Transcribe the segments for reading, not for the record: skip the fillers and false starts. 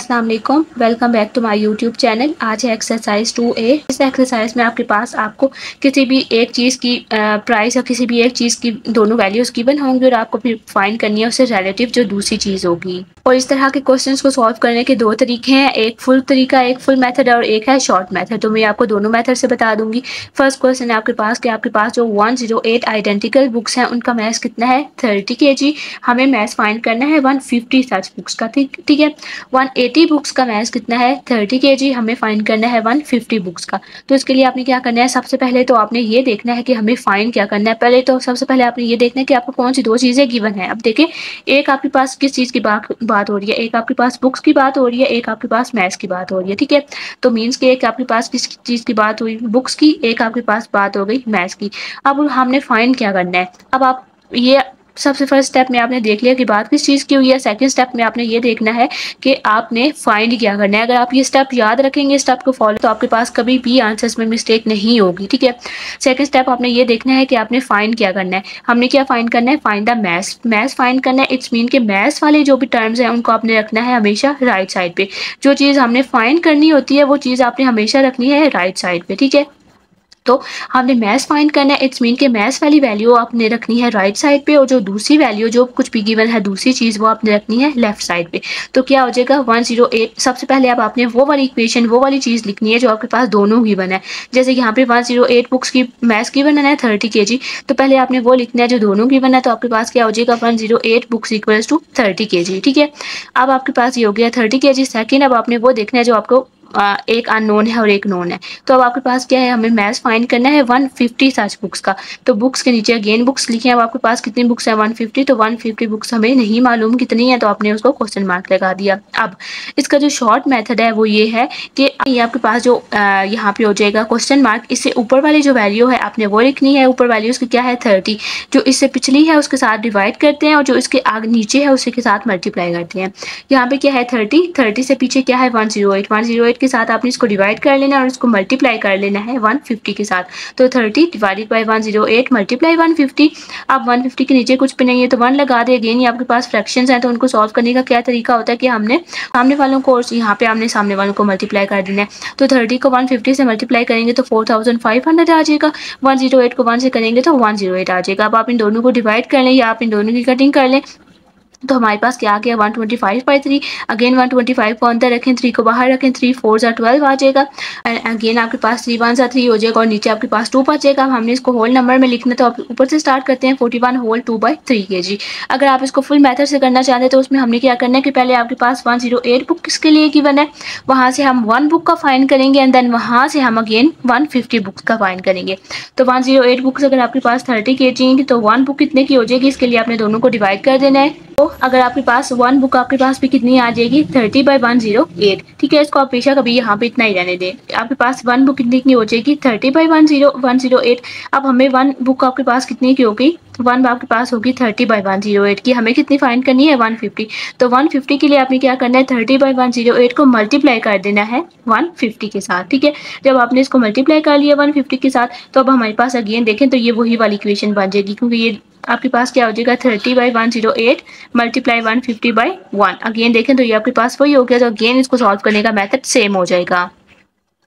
अस्सलाम वालेकुम, welcome back to my YouTube channel. आज है एक्सरसाइज 2A। इस एक्सरसाइज में आपके पास आपको किसी भी एक चीज़ की प्राइस और किसी भी एक चीज़ की दोनों वैल्यूज़ गिवन होंगी और आपको फिर फाइंड करनी है उससे रिलेटिव जो दूसरी चीज़ होगी। और इस तरह के क्वेश्चंस को सॉल्व करने के दो तरीके हैं, एक फुल तरीका, एक फुल मेथड और एक है शॉर्ट मेथड। तो मैं आपको दोनों मेथड से बता दूंगी। फर्स्ट क्वेश्चन है आपके पास कि आपके पास जो 108 आइडेंटिकल बुक्स हैं उनका मैथ कितना है 30 kg। हमें मैथ फाइंड करना है 150 सच बुक्स का। ठीक है। 180 बुक्स का मैथ कितना है 30 kg। हमें फाइंड करना है 150 बुक्स का। तो इसके लिए आपने क्या करना है, सबसे पहले तो आपने ये देखना है कि हमें फाइंड क्या करना है। पहले तो सबसे पहले आपने ये देखना है कि आपको कौन सी दो चीज़ें गिवन है। अब देखिए, एक आपके पास किस चीज़ की बात हो रही है, एक आपके पास बुक्स की बात हो रही है, एक आपके पास मैथ्स की बात हो रही है। ठीक है। तो मीन्स कि एक आपके पास किस चीज़ की बात हुई, बुक्स की, एक आपके पास बात हो गई मैथ्स की। अब हमने फाइंड क्या करना है। अब आप ये सबसे फर्स्ट स्टेप में आपने देख लिया कि बात किस चीज़ की हुई है। सेकंड स्टेप में आपने ये देखना है कि आपने फाइंड क्या करना है। अगर आप ये स्टेप याद रखेंगे, स्टेप को फॉलो, तो आपके पास कभी भी आंसर्स में मिस्टेक नहीं होगी। ठीक है। सेकंड स्टेप आपने ये देखना है कि आपने फाइंड क्या करना है। हमने क्या फाइंड करना है, find the maths. Maths find करना है, इट्स मीन के मैथ्स वाले जो भी टर्म्स हैं उनको आपने रखना है हमेशा राइट साइड पे। जो चीज़ हमने फाइंड करनी होती है वो चीज़ आपने हमेशा रखनी है राइट साइड पे। ठीक है। तो हमने मैथ्स फाइंड करना है, इट्स मीन के मैथ्स वाली वैल्यू आपने रखनी है राइट साइड पे और जो दूसरी वैल्यू जो कुछ भी गिवन है दूसरी चीज़ वो आपने रखनी है लेफ्ट साइड पे। तो क्या हो जाएगा 108। सबसे पहले अब आपने वो वाली इक्वेशन, वो वाली चीज़ लिखनी है जो आपके पास दोनों गिवन है। जैसे यहाँ पे 108 बुक्स की मैथ्स गिवन है 30 kg। तो पहले आपने वो लिखना है जो दोनों गिवन है। तो आपके पास क्या हो जाएगा 108 बुक्स इक्वल्स टू 30 kg। ठीक है। अब आपके पास ये हो गया 30 kg। सेकेंड, अब आपने वो देखना है जो आपको एक अननोन है और एक नोन है। तो अब आपके पास क्या है, हमें मैथ्स फाइंड करना है 150 सच बुक्स का। तो बुक्स के नीचे अगेन बुक्स लिखे हैं। अब आपके पास कितनी बुक्स है 150। तो 150 बुक्स हमें नहीं मालूम कितनी है, तो आपने उसको क्वेश्चन मार्क लगा दिया। अब इसका जो शॉर्ट मेथड है वो ये है कि ये आपके पास जो यहाँ पे हो जाएगा क्वेश्चन मार्क, इससे ऊपर वाली जो वैल्यू है आपने वो लिखनी है। ऊपर वैल्यू उसकी क्या है 30। जो इससे पिछली है उसके साथ डिवाइड करते हैं और जो इसके आगे नीचे है उसी के साथ मल्टीप्लाई करते हैं। यहाँ पे क्या है 30 से पीछे क्या है 108 के साथ आपने इसको डिवाइड कर लेना और इसको मल्टीप्लाई कर लेना है 150 के साथ। तो 30 डिवाइडेड बाय 108 मल्टीप्लाई 150। अब 150 के नीचे कुछ भी नहीं है तो 1 लगा दे। अगेन ये आपके पास फ्रैक्शंस हैं तो उनको सॉल्व करने का क्या तरीका होता है कि हमने सामने वालों को और यहाँ पे हमने सामने वालों को मल्टीप्लाई कर देना है। तो 30 को 150 से मल्टीप्लाई करेंगे तो 4500 आ जाएगा। 108 को 1 से करेंगे तो 108 आ जाएगा। अब आप इन दोनों को डिवाइड कर लें या आप इन दोनों की कटिंग कर लें तो हमारे पास क्या आ गया 125/3। अगेन 125 को अंदर रखें, 3 को बाहर रखें, 3 4 12 आ जाएगा। अगेन आपके पास 3 1 3 हो जाएगा और नीचे आपके पास 2 बचेगा। अब हमने इसको होल नंबर में लिखना तो आप ऊपर से स्टार्ट करते हैं 41 होल 2/3 kg। अगर आप इसको फुल मेथड से करना चाहते हैं तो उसमें हमने क्या करना है कि पहले आपके पास 108 बुक किसके लिए गिवन है, वहाँ से हम 1 बुक का फाइंड करेंगे एंड देन वहाँ से हम अगेन 150 बुक्स का फाइंड करेंगे। तो 108 बुक्स अगर आपके पास 30 kg तो 1 बुक कितने की हो जाएगी, इसके लिए आपने दोनों को डिवाइड कर देना है। तो अगर आपके पास 1 बुक आपके पास भी कितनी आ जाएगी 30/108। ठीक है। इसको आप बेशक अभी यहाँ पे इतना ही रहने दें। आपके पास 1 बुक कितनी की हो जाएगी 30/108। अब हमें 1 बुक आपके पास कितनी की होगी, 1 आपके पास होगी 30/108 की। हमें कितनी फाइंड करनी है 150। तो 150 के लिए आपने क्या करना है 30/108 को मल्टीप्लाई कर देना है 150 के साथ। ठीक है। जब आपने इसको मल्टीप्लाई कर लिया 150 के साथ तो अब हमारे पास अगेन देखें तो ये वही वाली इक्वेशन बन जाएगी, क्योंकि ये आपके पास क्या हो जाएगा 30/108 मल्टीप्लाई 150/1। अगेन देखें तो ये आपके पास वही हो गया। तो अगेन इसको सॉल्व करने का मेथड सेम हो जाएगा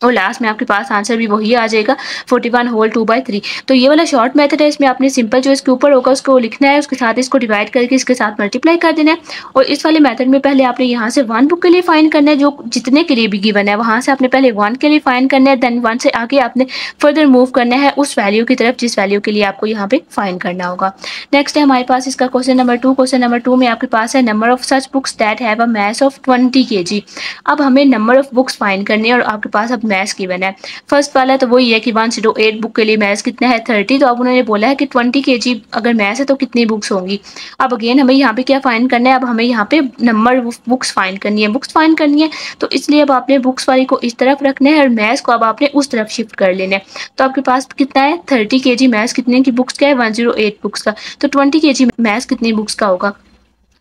और लास्ट में आपके पास आंसर भी वही आ जाएगा 41 होल 2/3। तो ये वाला शॉर्ट मेथड है। इसमें आपने सिंपल जो इसके ऊपर होगा उसको लिखना है, उसके साथ इसको डिवाइड करके इसके साथ मल्टीप्लाई कर देना है। और इस वाले मेथड में पहले आपने यहाँ से 1 बुक के लिए फाइंड करना है जो जितने के लिए भी गिवन है, वहाँ से आपने पहले 1 के लिए फाइंड करना है, देन 1 से आगे आपने फर्दर मूव करना है उस वैल्यू की तरफ जिस वैल्यू के लिए आपको यहाँ पे फाइंड करना होगा। नेक्स्ट है हमारे पास इसका क्वेश्चन नंबर 2। क्वेश्चन नंबर 2 में आपके पास है number of such books that have a math of 20 kg। अब हमें नंबर ऑफ बुक्स फाइंड करनी है और आपके पास अब मैथ्स गिवन है। फर्स्ट वाला तो वही है कि 108 बुक के लिए मैथ्स कितना है 30। तो अब उन्होंने बोला है कि 20 kg अगर मैथ्स है तो कितनी बुक्स होंगी। अब अगेन हमें यहाँ पे क्या फाइंड करना है, अब हमें यहाँ पे नंबर बुक्स फाइंड करनी है, बुक्स फाइंड करनी है। तो इसलिए अब आपने बुक्स वाली को इस तरफ रखना है और मैथ्स को अब आपने उस तरफ शिफ्ट कर लेना है। तो आपके पास कितना है 30 kg मैथ्स कितने की बुक्स का है 108 बुक्स का। तो 20 kg मैथ्स कितनी बुक्स का होगा।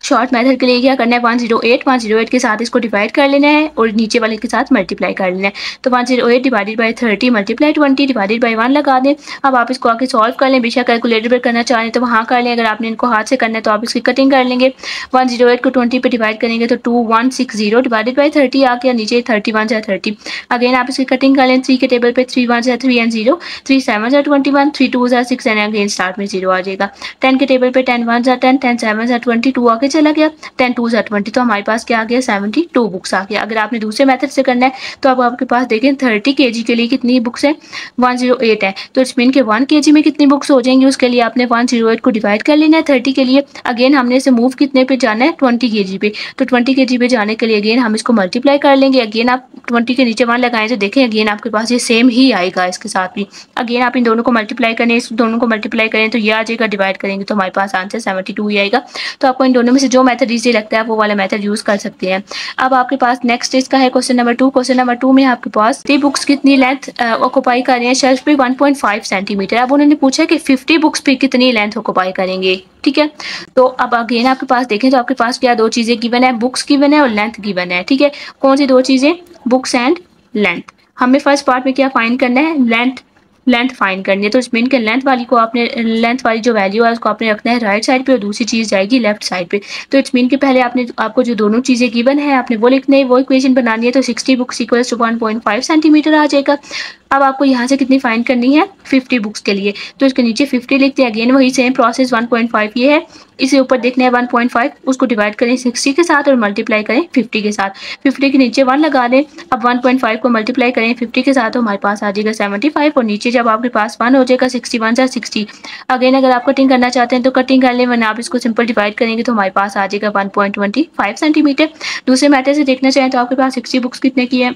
शॉर्ट मेथड के लिए क्या करना है, 108 के साथ इसको डिवाइड कर लेना है और नीचे वाले के साथ मल्टीप्लाई कर लेना है। तो 108 divided by 30 multiply 20 divided by 1 लगा दें। अब आप इसको आके सॉल्व कर लें, बेशक कैलकुलेटर पर करना चाहें तो वहाँ कर लें, अगर आपने इनको हाथ से करना है तो आप इसकी कटिंग कर लेंगे। 108 को 20 पे डिवाइड करेंगे तो 2160 डिवाइडेड बाई 30 आ गया, नीचे 31 या 30। अगेन आप इसकी कटिंग कर लें, 3 के टेबल पे 3 1 3 एंड 0, 3 7 21, 3 2 6 एंड अगेन स्टार्ट में 0 आ जाएगा। 10 के टेबल पे 10 1 10, 10 7 22 आगे चला गया, 10 2 20, तो हमारे पास क्या आ गया, 72 बुक्स आ गया। अगर आपने दूसरे मेथड से करना है तो अब आपके पास देखें 30 kg के लिए कितनी बुक्स है, 108 है, तो इट्स मीन के 1 kg में कितनी बुक्स हो जाएंगी, उसके लिए आपने 108 को डिवाइड कर लेना है 30 के लिए। अगेन हमने इसे मूव कितने पे जाना है, 20 kg पे, तो 20 kg पे जाने के लिए अगेन हम इसको मल्टीप्लाई कर लेंगे। अगेन आप 20 के नीचे 1 लगाएं तो देखें अगेन आपके पास ये सेम ही आएगा इसके साथ भी। अगेन आप इन दोनों को मल्टीप्लाई करें, इस दोनों को मल्टीप्लाई करें तो ये आ जाएगा, डिवाइड करेंगे तो हमारे पास आंसर 72 ही आएगा। तो आपको इन दोनों में से जो मेथड इजी लगता है वो वाला मेथड यूज कर सकते हैं। अब आपके पास नेक्स्ट इसका है क्वेश्चन नंबर 2। क्वेश्चन नंबर 2 में आपके पास 50 बुक्स कितनी लेंथ ऑक्युपाई कर रहे हैं शेल्फ पे, 1.5 सेंटीमीटर। अब उन्होंने पूछा कि 50 बुक्स पे कितनी लेंथ ऑक्युपाई करेंगे, ठीक है। तो अब अगेन आपके पास देखें तो आपके पास क्या दो चीजें गिवन है, बुक्स गिवन है और लेंथ गिवन है, ठीक है। कौन सी दो चीजें, बुक्स एंड लेंथ। हमें फर्स्ट पार्ट में क्या फाइंड करना है, लेंथ फाइंड करनी है। तो इस मीन के लेंथ वाली को आपने, लेंथ वाली जो वैल्यू है उसको आपने रखना है राइट साइड पे और दूसरी चीज जाएगी लेफ्ट साइड पे। तो इट्स मीन के पहले आपको जो दोनों चीजें गिवन है आपने वो लिखना है, वो इक्वेशन बनानी है। तो 60 बुक्स इक्वल्स टू 1.5 सेंटीमीटर आ जाएगा। अब आपको यहाँ से कितनी फाइंड करनी है, 50 बुक्स के लिए, तो इसके नीचे 50 लिखते हैं। अगेन वही सेम प्रोसेस, 1.5 ये है, इसे ऊपर देखना है 1.5, उसको डिवाइड करें 60 के साथ और मल्टीप्लाई करें 50 के साथ। 50 के नीचे 1 लगा दें। अब 1.5 को मल्टीप्लाई करें 50 के साथ तो हमारे पास आ जाएगा 75, और नीचे जब आपके पास 1 हो जाएगा 61 या 60। अगेन अगर आप कटिंग करना चाहते हैं तो कटिंग कर लें, वरना आप इसको सिंपल डिवाइड करेंगे तो हमारे पास आ जाएगा 1.25 सेंटीमीटर। दूसरे मैथड से देखना चाहें तो आपके पास 60 बुक्स कितने की है,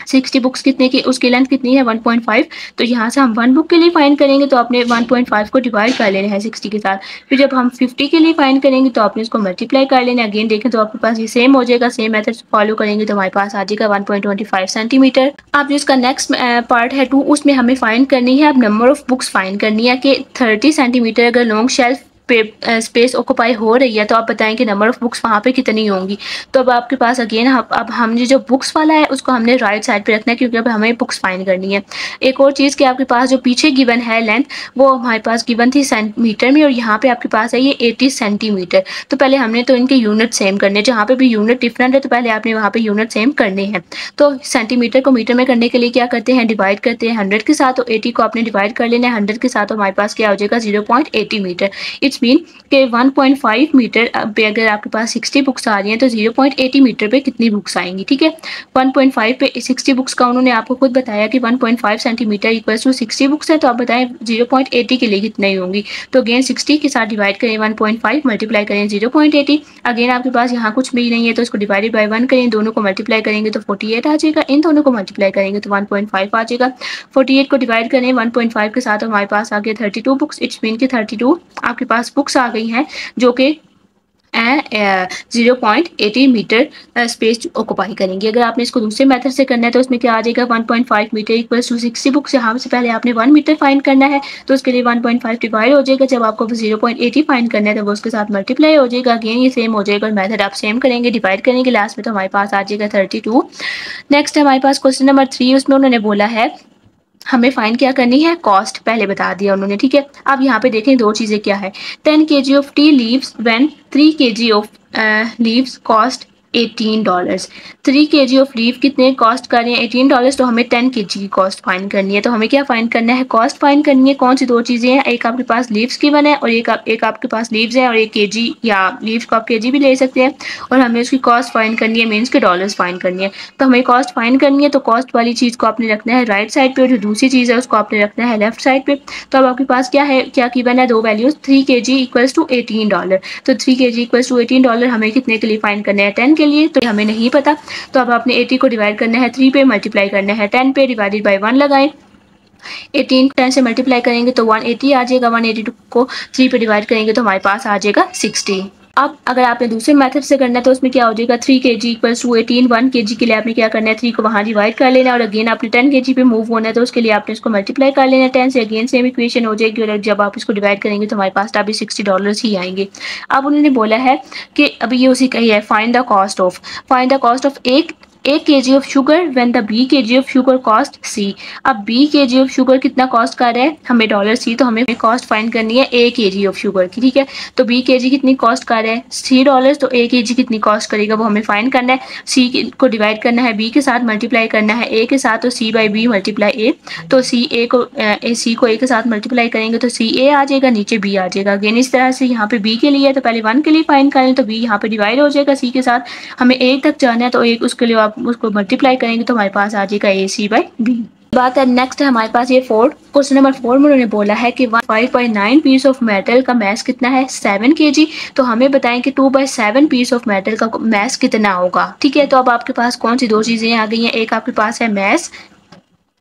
60 बुक्स कितने की, उसकी लेंथ कितनी है 1.5। तो यहाँ से हम 1 बुक के लिए फाइंड करेंगे तो आपने 1.5 को डिवाइड कर लेना है 60 के साथ। फिर जब हम 50 के लिए फाइंड करेंगे तो आपने इसको मल्टीप्लाई कर लेना है। अगेन देखें तो आपके पास ये सेम हो जाएगा, सेम मेथड फॉलो करेंगे तो हमारे पास आ जाएगा 1.25 सेंटीमीटर। अब जो इसका नेक्स्ट पार्ट है 2, उसमें हमें फाइंड करनी है, अब नंबर ऑफ बुक्स फाइंड करनी है कि 30 सेंटीमीटर अगर लॉन्ग शेल्फ स्पेस ऑक्युपाई हो रही है तो आप बताएं कि नंबर ऑफ बुक्स वहाँ पे कितनी होंगी। तो अब आपके पास अगेन अब हमने जो बुक्स वाला है उसको हमने राइट साइड पे रखना है, क्योंकि अब हमें बुक्स फाइंड करनी है। एक और चीज़ कि आपके पास जो पीछे गिवन है लेंथ, वो हमारे पास गिवन थी सेंटीमीटर में और यहाँ पे आपके पास है ये 80 सेंटीमीटर। तो पहले हमने तो इनके यूनिट सेम करने, जहाँ पे भी यूनिट डिफरेंट है तो पहले आपने वहाँ पे यूनिट सेम करने हैं। तो सेंटीमीटर को मीटर में करने के लिए क्या करते हैं, डिवाइड करते हैं 100 के साथ। तो 80 को आपने डिवाइड कर लेना है 100 के साथ, तो हमारे पास क्या हो जाएगा 0.80 मीटर। इट्स मीन के 1.5 मीटर पे अगर आपके पास 60 बुक्स आ रही हैं तो 0.80 मीटर पे कितनी बुक्स आएंगी, ठीक है। 1.5 पे 60 बुक्स का उन्होंने आपको खुद बताया कि 1.5 सेंटीमीटर इक्वल्स टू 60 बुक्स है, तो आप बताएं 0.80 के लिए कितनी होंगी। तो अगेन 60 के साथ डिवाइड करें 1.5, मल्टीप्लाई करें 0.80। अगेन आपके पास यहाँ कुछ भी नहीं है तो इसको डिवाइडेड बाई 1 करें, दोनों को मल्टीप्लाई करेंगे तो 48 आ जाएगा, इन दोनों को मल्टीप्लाई करेंगे तो 1.5 आ जाएगा। 48 को डिवाइड करें 1.5 के साथ, हमारे पास आ गया 32 बुक्स। इट्स मीन की 32 आपके पास बुक्स आ गई हैं जो कि 0.80 मीटर स्पेस ऑक्युपाई करेंगे। अगर आपने इसको दूसरे मेथड से करना है तो इसमें क्या आ जाएगा 1.5 मीटर इक्वल्स टू 60 बुक्स। यहाँ से पहले आपने 1 मीटर फाइंड करना है तो उसके लिए 1.5 डिवाइड हो जाएगा, जब आपको 0.80 फाइंड करना है तो वो उसके साथ मल्टीप्लाई हो जाएगा। अगेन ये सेम हो जाएगा और मेथड आप सेम करेंगे, डिवाइड करेंगे लास्ट में तो हमारे पास आ जाएगा 32। नेक्स्ट हमारे पास क्वेश्चन नंबर 3, उसमें उन्होंने बोला है हमें फाइंड क्या करनी है, कॉस्ट पहले बता दिया उन्होंने, ठीक है। अब यहाँ पे देखें दो चीजें क्या है, 10 kg of tea leaves when 3 kg of leaves cost $18। 3 kg of leave कितने कॉस्ट कर रहे हैं, $18, तो हमें 10 kg की कॉस्ट फाइंड करनी है। तो हमें क्या फाइंड करना है, कॉस्ट फाइंड करनी है। कौन सी दो चीजें हैं, एक आपके पास लीव्स गिवन है और एक आपके पास लीव्स है और एक kg, या लीव्स को आप kg भी ले सकते हैं, और हमें उसकी कॉस्ट फाइंड करनी है, मीन्स के डॉलर्स फाइंड करनी है। तो हमें कॉस्ट फाइंड करनी है तो कॉस्ट वाली चीज को आपने रखना है राइट साइड पे और जो दूसरी चीज है उसको आपने रखना है लेफ्ट साइड पे। तो अब आपके पास क्या है, क्या गिवन है, दो वैल्यूज, 3 kg इक्वल्स टू $18। तो 3 kg इक्वल्स टू $18 हमें कितने के लिए फाइंड करना है, 10 के लिए, तो हमें नहीं पता। तो अब आपने 80 को डिवाइड करना है 3 पे, मल्टीप्लाई करना है 10 पे, डिवाइडेड बाय 1 लगाएं। 18 10 से मल्टीप्लाई करेंगे तो 180 आ जाएगा, 182 को 3 पे डिवाइड करेंगे तो हमारे पास आ जाएगा 60। अब अगर आपने दूसरे मेथड से करना है तो उसमें क्या हो जाएगा 3 kg इक्वल्स टू 18। 1 kg के लिए आपने क्या करना है 3 को वहाँ डिवाइड कर लेना है और अगेन आपने 10 kg पे मूव होना है तो उसके लिए आपने इसको मल्टीप्लाई कर लेना है 10 से। अगेन सेम इक्वेशन हो जाएगी और जब आप इसको डिवाइड करेंगे तो हमारे पास अभी $60 ही आएंगे। अब उन्होंने बोला है कि अभी ये उसी का ही है, फाइंड द कॉस्ट ऑफ एक kg of sugar when the b kg of sugar cost c। अब b kg ऑफ शुगर कितना कॉस्ट कर रहा है हमें $C, तो हमें कॉस्ट फाइंड करनी है a kg ऑफ शुगर की, ठीक है। तो b kg कितनी कॉस्ट कर रहा है $3, तो a kg कितनी कॉस्ट करेगा वो हमें फाइंड करना है। c को डिवाइड करना है b के साथ, मल्टीप्लाई करना है a के साथ, तो c by b multiply a, तो c को a के साथ मल्टीप्लाई करेंगे तो c a आ जाएगा, नीचे b आ जाएगा। अगेन इस तरह से यहाँ पे b के लिए तो पहले 1 के लिए फाइंड करें तो b यहाँ पे डिवाइड हो जाएगा c के साथ, हमें a तक जाना है तो एक उसके लिए आप उसको मल्टीप्लाई करेंगे तो हमारे पास आ जाएगा AC बाई B। बात है नेक्स्ट है हमारे पास ये क्वेश्चन नंबर 4 में उन्होंने बोला है कि 5/9 पीस ऑफ मेटल का मैस कितना है 7 kg। तो हमें बताएं कि 2/7 पीस ऑफ मेटल का मैस कितना होगा, ठीक है। तो अब आपके पास कौन सी दो चीजें आ गई हैं, एक आपके पास है मैस,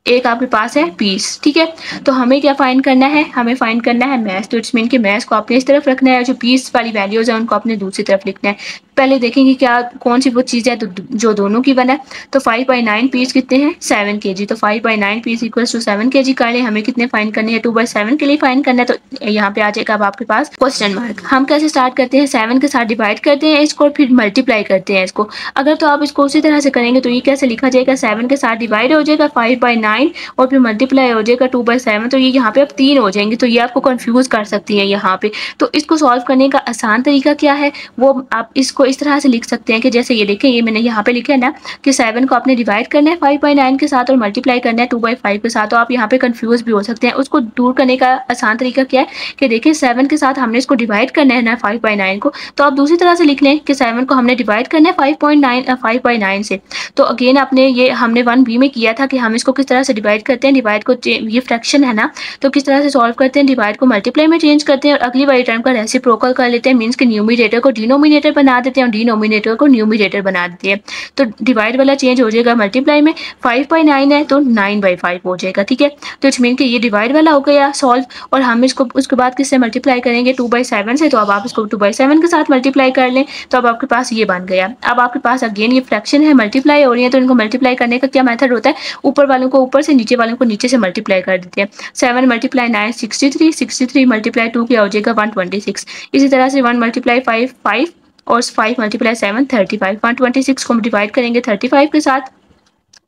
एक आपके पास है पीस, ठीक है। तो हमें क्या फाइंड करना है, हमें फाइंड करना है मैस, तो इट्स मीन कि मैस को आपने इस तरफ रखना है और जो पीस वाली वैल्यूज है उनको आपने दूसरी तरफ लिखना है। पहले देखेंगे क्या कौन सी वो चीज़ है तो जो दोनों की बना है। तो 5/9 पीस कितने हैं 7 kg, तो 5/9 पीस इक्वल्स टू 7 kg कर ले। हमें कितने फाइंड करने हैं 2/7 के लिए फाइंड करना है, तो यहाँ पे आ जाएगा अब आपके पास क्वेश्चन मार्क। हम कैसे स्टार्ट करते हैं 7 के साथ डिवाइड करते हैं इसको, फिर मल्टीप्लाई करते हैं इसको। अगर तो आप इसको उसी तरह से करेंगे तो ये कैसे लिखा जाएगा 7 के साथ डिवाइड हो जाएगा 5/9 और फिर मल्टीप्लाई हो जाएगा 2/7, तो ये यहाँ पे अब 3 हो जाएंगे, तो ये आपको कंफ्यूज कर सकती हैं यहाँ पे। तो इसको सॉल्व करने का आसान तरीका क्या है वो आप इसको इस तरह से लिख सकते हैं कि जैसे ये देखें, ये मैंने यहाँ पे लिखा है ना कि 7 को आपने डिवाइड करना है 5/9 के साथ और मल्टीप्लाई करना है 2/5 के साथ। तो आप यहाँ पे कंफ्यूज भी हो सकते हैं। उसको दूर करने का आसान तरीका क्या है कि देखिए 7 के साथ हमने इसको डिवाइड करना है ना 5/9 को, तो आप दूसरी तरह से लिख लें कि 7 को हमने डिवाइड करना है 5/9 से। तो अगेन आपने ये हमने 1b में किया था कि हम इसको किस तरह से डिवाइड करते हैं, डिवाइड को ये फ्रैक्शन है ना तो किस तरह से सॉल्व करते हैं, डिवाइड को मल्टीप्लाई में चेंज करते हैं और अगली बारी टर्म का रेसिप्रोकल कर लेते हैं, मींस कि न्यूमरेटर को डिनोमिनेटर बना देते हैं और डिनोमिनेटर को न्यूमरेटर बना देते हैं। तो डिवाइड वाला चेंज हो जाएगा मल्टीप्लाई में, 5/9 है तो 9/5 हो जाएगा, ठीक है। तो इट्स मीन कि ये डिवाइड वाला हो गया सॉल्व और हम इसको उसके बाद किससे मल्टीप्लाई करेंगे 2/7 से। तो अब आप इसको 2/7 के साथ मल्टीप्लाई कर लें तो अब आपके पास ये बन गया। अब आपके पास अगेन ये फ्रैक्शन है, मल्टीप्लाई हो रही है, तो इनको मल्टीप्लाई करने का क्या मेथड होता है, ऊपर वालों को ऊपर से नीचे वालों को नीचे से मल्टीप्लाई कर देते हैं। 7 × 9 63, 63 × 2 क्या हो जाएगा 126। इसी तरह से 1 × 5 5 और 5 × 7 35। 126 को हम डिवाइड करेंगे 35 के साथ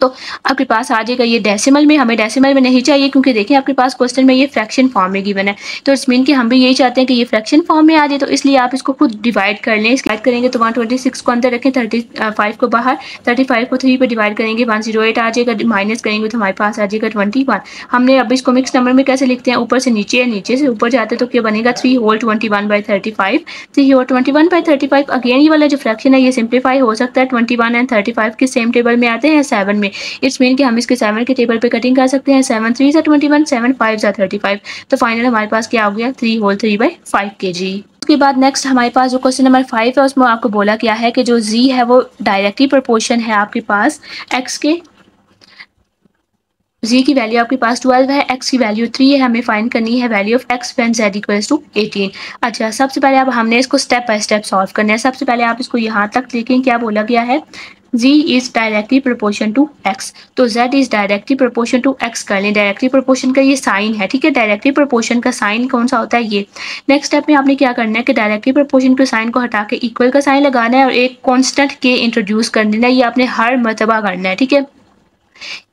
तो आपके पास आ जाएगा ये डेसिमल में। हमें डेसिमल में नहीं चाहिए क्योंकि देखिए आपके पास क्वेश्चन में ये फ्रैक्शन फॉर्म में गिवन है, तो इट्स मीन कि हम भी यही चाहते हैं कि ये फ्रैक्शन फॉर्म में आ जाए, तो इसलिए आप इसको खुद डिवाइड कर लें। डिवाइड करेंगे तो 126 को अंदर रखें, 35 को बाहर, 35 को 3 पे डिवाइड करेंगे 108 आ जाएगा, माइनस करेंगे तो हमारे पास आ जाएगा 21। हमने अब इसको मिक्स नंबर में कैसे लिखते हैं, ऊपर से नीचे या नीचे से ऊपर जाते तो क्या बनेगा 3 होल 21/35, 3 होल 21/35। अगेन ये वाला जो फ्रैक्शन है ये सिंप्लीफाई हो सकता है, 21 एंड 35 के सेम टेबल में आते हैं 7 में। इट्स मीन कि हम इसके 7 के टेबल पे कटिंग कर सकते हैं, 7 3 = 21, 7 5 = 35। तो फाइनल हमारे पास क्या हो गया 3 होल 3/5 kg। उसके बाद नेक्स्ट हमारे पास जो क्वेश्चन नंबर 5 है उसमें आपको बोला गया है कि जो z है वो डायरेक्टली प्रोपोर्शन है आपके पास x के। z की वैल्यू आपके पास 12 है, x की वैल्यू 3 है, हमें फाइंड करनी है value of x when z equals to 18। अच्छा, सबसे पहले अब हमने इसको स्टेप बाय स्टेप सॉल्व करना है। सबसे पहले आप इसको यहाँ तक देखें, क्या बोला गया है z is directly proportion to x, तो z is directly proportion to x कर लें। डायरेक्टली प्रोपोर्शन का ये साइन है, ठीक है। डायरेक्टली प्रोपोर्शन का साइन कौन सा होता है ये। नेक्स्ट स्टेप में आपने क्या करना है कि डायरेक्टली प्रोपोर्शन के साइन को हटा के इक्वल का साइन लगाना है और एक कांस्टेंट k इंट्रोड्यूस कर देना है। ये आपने हर मरतबा करना है, ठीक है।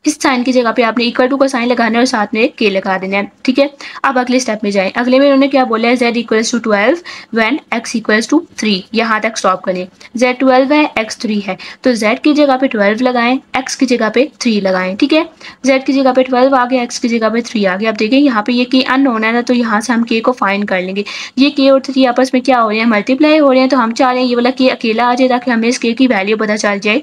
इस साइन की जगह पे आपने इक्वल टू का साइन लगाना है और साथ में एक के लगा देना है, ठीक है। अब अगले स्टेप में जाएं। अगले में उन्होंने क्या बोला है z equals to 12 when x equals to 3। यहाँ तक स्टॉप करें। z 12 है, x 3 है, तो z की जगह पे 12 लगाएं, x की जगह पे 3 लगाएं, ठीक है। z की जगह पे 12 आ गया, x की जगह पे 3 आ गया। अब देखिए यहाँ पे ये k अननोन है ना, तो यहाँ से हम k को फाइंड कर लेंगे। ये k और 3 आपस में क्या हो रहे हैं मल्टीप्लाई हो रहे हैं, तो हम चाह रहे हैं ये वाला k अकेला आ जाए ताकि हमें इस k की वैल्यू पता चल जाए।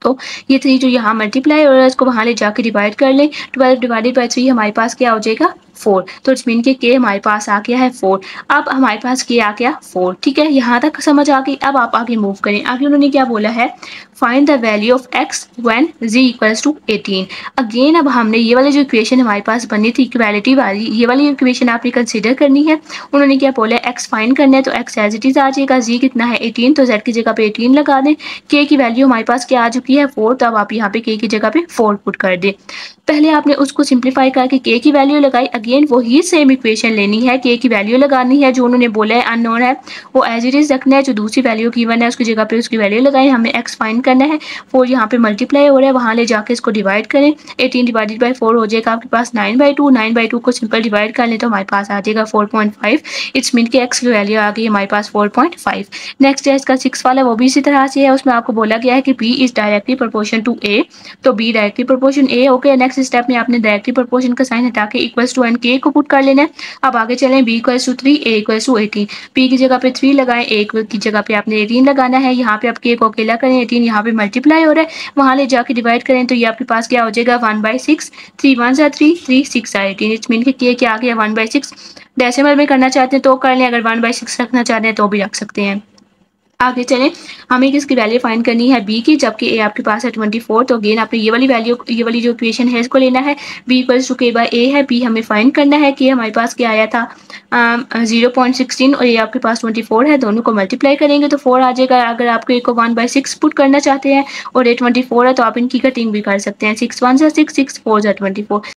तो ये 3 जो यहाँ मल्टीप्लाई हो रहा है इसको वहाँ ले जाके डिवाइड कर लें। 12 ÷ 3 हमारे पास क्या हो जाएगा 4। तो इट्स मीन के के हमारे पास आ गया है 4। अब हमारे पास के आ गया 4, ठीक है, यहाँ तक समझ आ गई। अब आप आगे मूव करें। आगे उन्होंने क्या बोला है, find the value of x when z equals to 18। Again अब हमने ये वाली जो इक्वेशन हमारे पास बनी थी इक्वालिटी वाली, ये वाली इक्वेशन आपने कंसिडर करनी है। उन्होंने क्या बोला है, एक्स फाइंड करना है तो एक्स एज इट इज आ जाएगा, z कितना है 18, तो z की जगह पे 18 लगा दें। के की वैल्यू हमारे पास क्या आ चुकी है 4, तो अब आप यहाँ पे के की जगह पे 4 पुट कर दें। पहले आपने उसको सिंप्लीफाई करके के की वैल्यू लगाई। अगेन वही सेम इक्वेशन लेनी है, के की वैल्यू लगानी है, जो उन्होंने बोला है अननोन है वो एज इट इज रखना है, जो दूसरी वैल्यू गिवन है उसकी जगह पे उसकी वैल्यू लगाएं। हमें एक्स फाइंड करना है, 4 यहाँ पे मल्टीप्लाई हो रहा है, वहाँ ले जाके इसको डिवाइड करें। 18 डिवाइडेड बाई 4 हो जाएगा आपके पास 9/2। 9/2 को सिंपल डिवाइड कर लें तो हमारे पास आ जाएगा 4.5। इट्स मीन कि एक्स की वैल्यू आ गई हमारे पास 4.5। नेक्स्ट है इसका 6 वाला, वो भी इसी तरह से है। उसमें आपको बोला गया है कि B is directly proportion to A, तो B directly proportion A. Okay, next step में आपने डायरेक्टली प्रोपोर्शन का साइन हटा के इक्वल्स टू एंड के को पुट कर लेना है। अब आगे चलें, B equals to 3, A equals to 18। P की जगह पे 3 लगाएं, ए की जगह पे आपने 18 लगाना है। यहाँ पे आप के को अकेला करें, 18 यहाँ पे मल्टीप्लाई हो रहा है, वहाँ ले जाके डिवाइड करें तो ये आपके पास क्या हो जाएगा 1/6। 3 1 3, 3 6 18। इट्स मीन कि क्या आ गया 1/6। डेसिमल में करना चाहते हैं तो कर लें, अगर 1/6 रखना चाहते हैं तो भी रख सकते हैं। आगे चलें, हमें किसकी वैल्यू फाइंड करनी है बी की, जबकि ए आपके पास है 24। तो अगेन आपने ये वाली वैल्यू, ये वाली जो इक्वेशन है इसको लेना है। बी इक्वल्स टू के बाई ए है, बी हमें फाइंड करना है कि हमारे पास क्या आया था 0.16 और ये आपके पास 24 है। दोनों को मल्टीप्लाई करेंगे तो 4 आ जाएगा। अगर आपको ए को 1/6 पुट करना चाहते हैं और ए 24 है तो आप इनकी कटिंग भी कर सकते हैं। 6 1 6, 6 4 24।